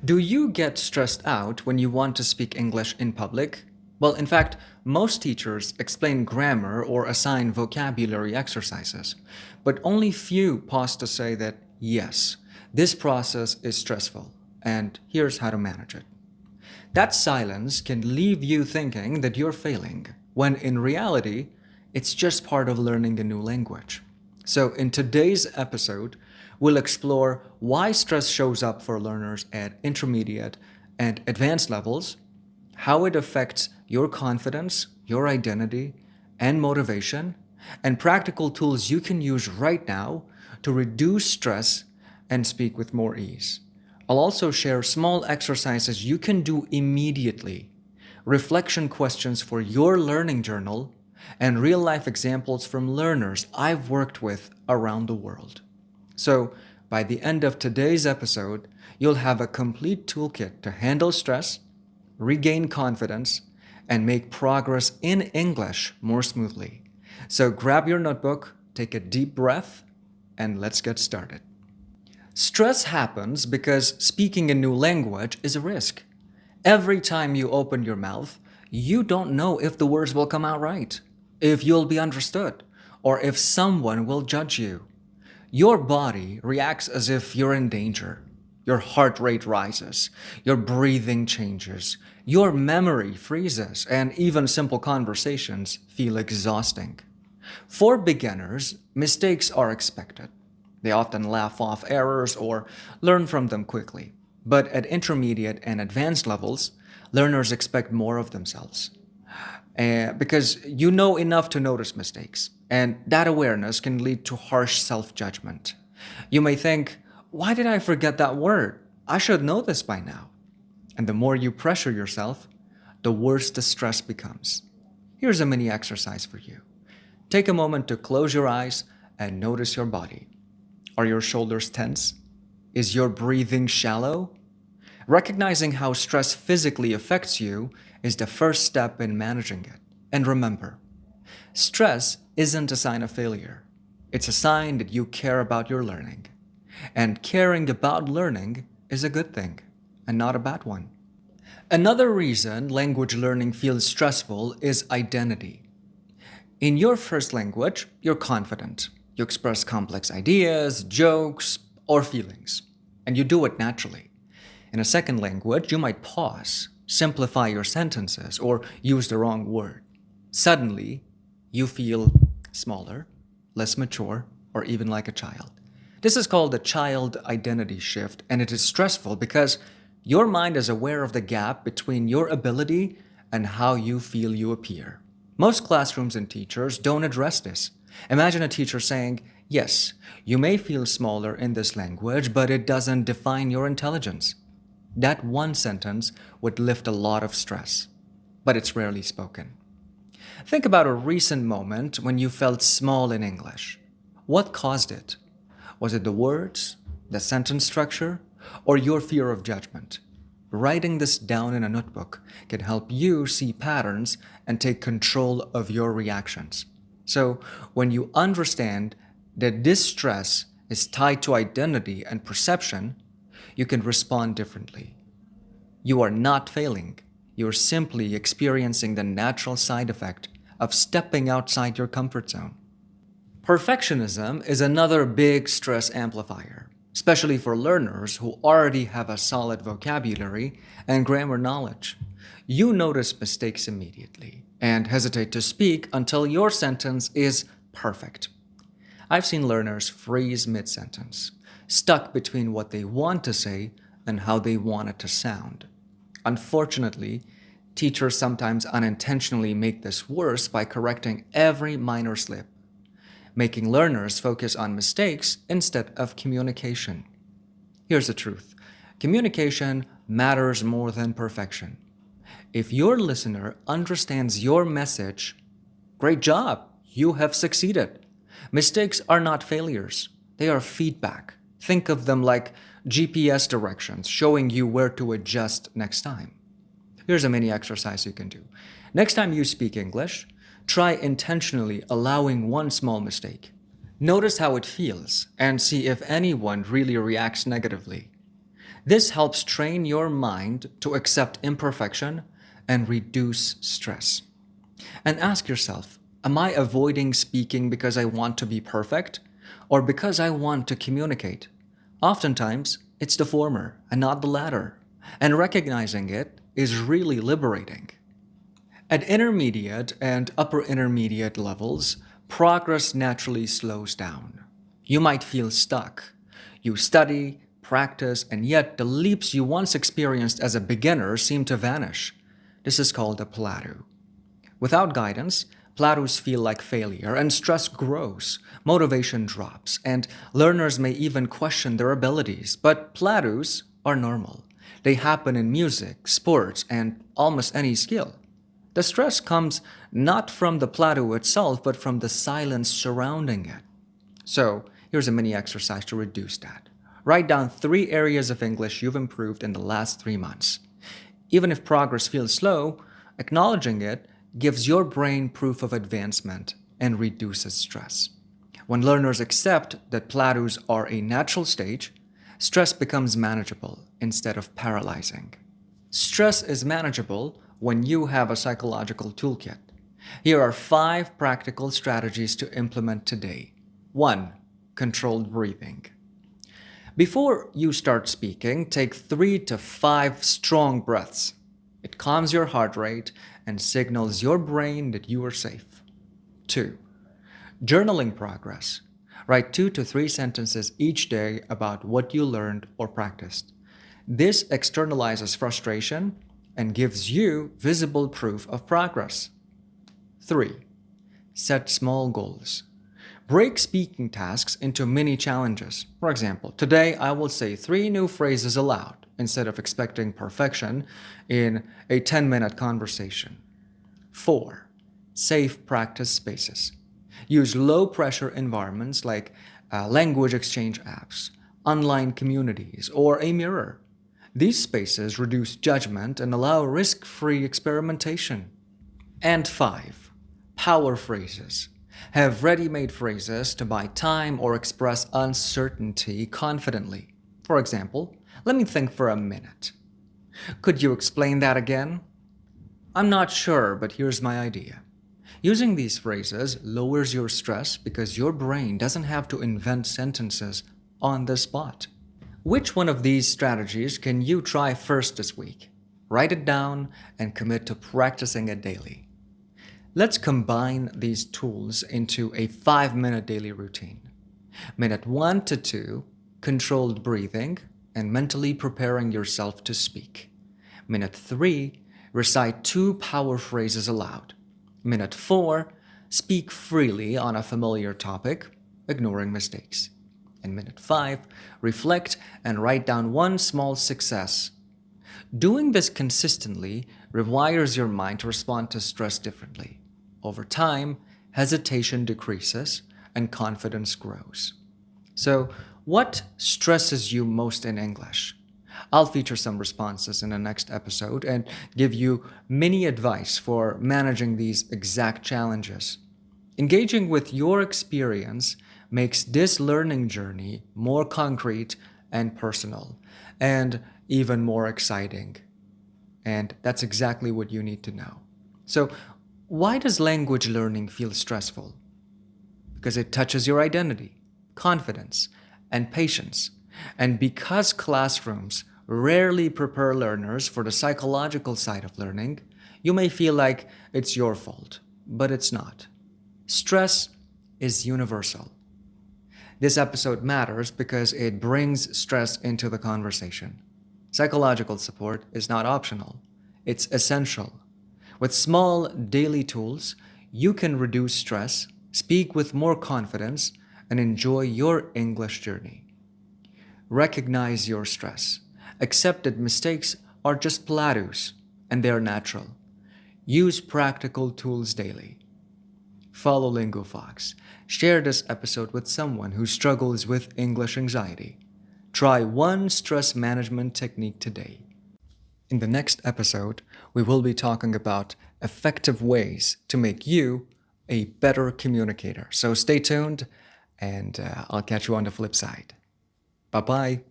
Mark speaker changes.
Speaker 1: Do you get stressed out when you want to speak English in public? Well, in fact, most teachers explain grammar or assign vocabulary exercises, but only few pause to say that, yes, this process is stressful, and here's how to manage it. That silence can leave you thinking that you're failing, when in reality, it's just part of learning a new language. So, in today's episode, we'll explore why stress shows up for learners at intermediate and advanced levels, how it affects your confidence, your identity, and motivation, and practical tools you can use right now to reduce stress and speak with more ease. I'll also share small exercises you can do immediately, reflection questions for your learning journal, and real life examples from learners I've worked with around the world. So, by the end of today's episode, you'll have a complete toolkit to handle stress, regain confidence, and make progress in English more smoothly. So, grab your notebook, take a deep breath, and let's get started. Stress happens because speaking a new language is a risk. Every time you open your mouth, you don't know if the words will come out right, if you'll be understood, or if someone will judge you. Your body reacts as if you're in danger. Your heart rate rises, your breathing changes, your memory freezes, and even simple conversations feel exhausting. For beginners, mistakes are expected. They often laugh off errors or learn from them quickly. But at intermediate and advanced levels, learners expect more of themselves. Because you know enough to notice mistakes, and that awareness can lead to harsh self-judgment. You may think, why did I forget that word? I should know this by now. And the more you pressure yourself, the worse the stress becomes. Here's a mini exercise for you. Take a moment to close your eyes and notice your body. Are your shoulders tense? Is your breathing shallow? Recognizing how stress physically affects you is the first step in managing it. And remember, stress isn't a sign of failure. It's a sign that you care about your learning. And caring about learning is a good thing, and not a bad one. Another reason language learning feels stressful is identity. In your first language, you're confident. You express complex ideas, jokes, or feelings, and you do it naturally. In a second language, you might pause, simplify your sentences, or use the wrong word. Suddenly, you feel smaller, less mature, or even like a child. This is called a child identity shift, and it is stressful because your mind is aware of the gap between your ability and how you feel you appear. Most classrooms and teachers don't address this. Imagine a teacher saying, yes, you may feel smaller in this language, but it doesn't define your intelligence. That one sentence would lift a lot of stress, but it's rarely spoken. Think about a recent moment when you felt small in English. What caused it? Was it the words, the sentence structure, or your fear of judgment? Writing this down in a notebook can help you see patterns and take control of your reactions. So, when you understand that this stress is tied to identity and perception, you can respond differently. You are not failing. You're simply experiencing the natural side effect of stepping outside your comfort zone. Perfectionism is another big stress amplifier, especially for learners who already have a solid vocabulary and grammar knowledge. You notice mistakes immediately and hesitate to speak until your sentence is perfect. I've seen learners freeze mid-sentence, stuck between what they want to say and how they want it to sound. Unfortunately, teachers sometimes unintentionally make this worse by correcting every minor slip, making learners focus on mistakes instead of communication. Here's the truth. Communication matters more than perfection. If your listener understands your message, great job, you have succeeded. Mistakes are not failures, they are feedback. Think of them like GPS directions showing you where to adjust next time. Here's a mini exercise you can do. Next time you speak English, try intentionally allowing one small mistake. Notice how it feels and see if anyone really reacts negatively. This helps train your mind to accept imperfection and reduce stress. And ask yourself, am I avoiding speaking because I want to be perfect or because I want to communicate? Oftentimes, it's the former and not the latter. And recognizing it is really liberating. At intermediate and upper intermediate levels, progress naturally slows down. You might feel stuck. You study, practice, and yet the leaps you once experienced as a beginner seem to vanish. This is called a plateau. Without guidance, plateaus feel like failure and stress grows, motivation drops, and learners may even question their abilities. But plateaus are normal. They happen in music, sports, and almost any skill. The stress comes not from the plateau itself, but from the silence surrounding it. So, here's a mini exercise to reduce that. Write down 3 areas of English you've improved in the last 3 months. Even if progress feels slow, acknowledging it gives your brain proof of advancement and reduces stress. When learners accept that plateaus are a natural stage, stress becomes manageable instead of paralyzing. Stress is manageable when you have a psychological toolkit. Here are 5 practical strategies to implement today. 1. Controlled breathing. Before you start speaking, take 3 to 5 strong breaths. It calms your heart rate and signals your brain that you are safe. 2. Journaling progress. Write 2 to 3 sentences each day about what you learned or practiced. This externalizes frustration and gives you visible proof of progress. 3. Set small goals. Break speaking tasks into mini challenges. For example, today I will say 3 new phrases aloud instead of expecting perfection in a 10-minute conversation. 4. Safe practice spaces. Use low-pressure environments like language exchange apps, online communities, or a mirror. These spaces reduce judgment and allow risk-free experimentation. And 5. Power phrases. Have ready-made phrases to buy time or express uncertainty confidently. For example, let me think for a minute. Could you explain that again? I'm not sure, but here's my idea. Using these phrases lowers your stress because your brain doesn't have to invent sentences on the spot. Which one of these strategies can you try first this week? Write it down and commit to practicing it daily. Let's combine these tools into a 5-minute daily routine. Minute 1 to 2, controlled breathing and mentally preparing yourself to speak. Minute 3, recite 2 power phrases aloud. Minute 4, speak freely on a familiar topic, ignoring mistakes. And minute 5, reflect and write down 1 small success. Doing this consistently rewires your mind to respond to stress differently. Over time, hesitation decreases and confidence grows. So, what stresses you most in English? I'll feature some responses in the next episode and give you mini advice for managing these exact challenges. Engaging with your experience makes this learning journey more concrete and personal, and even more exciting. And that's exactly what you need to know. So, why does language learning feel stressful? Because it touches your identity, confidence, and patience. And because classrooms rarely prepare learners for the psychological side of learning, you may feel like it's your fault, but it's not. Stress is universal. This episode matters because it brings stress into the conversation. Psychological support is not optional, it's essential. With small daily tools, you can reduce stress, speak with more confidence, and enjoy your English journey. Recognize your stress. Accept that mistakes are just plateaus, and they are natural. Use practical tools daily. Follow LinguaFox. Share this episode with someone who struggles with English anxiety. Try 1 stress management technique today. In the next episode, we will be talking about effective ways to make you a better communicator. So stay tuned, and I'll catch you on the flip side. Bye-bye.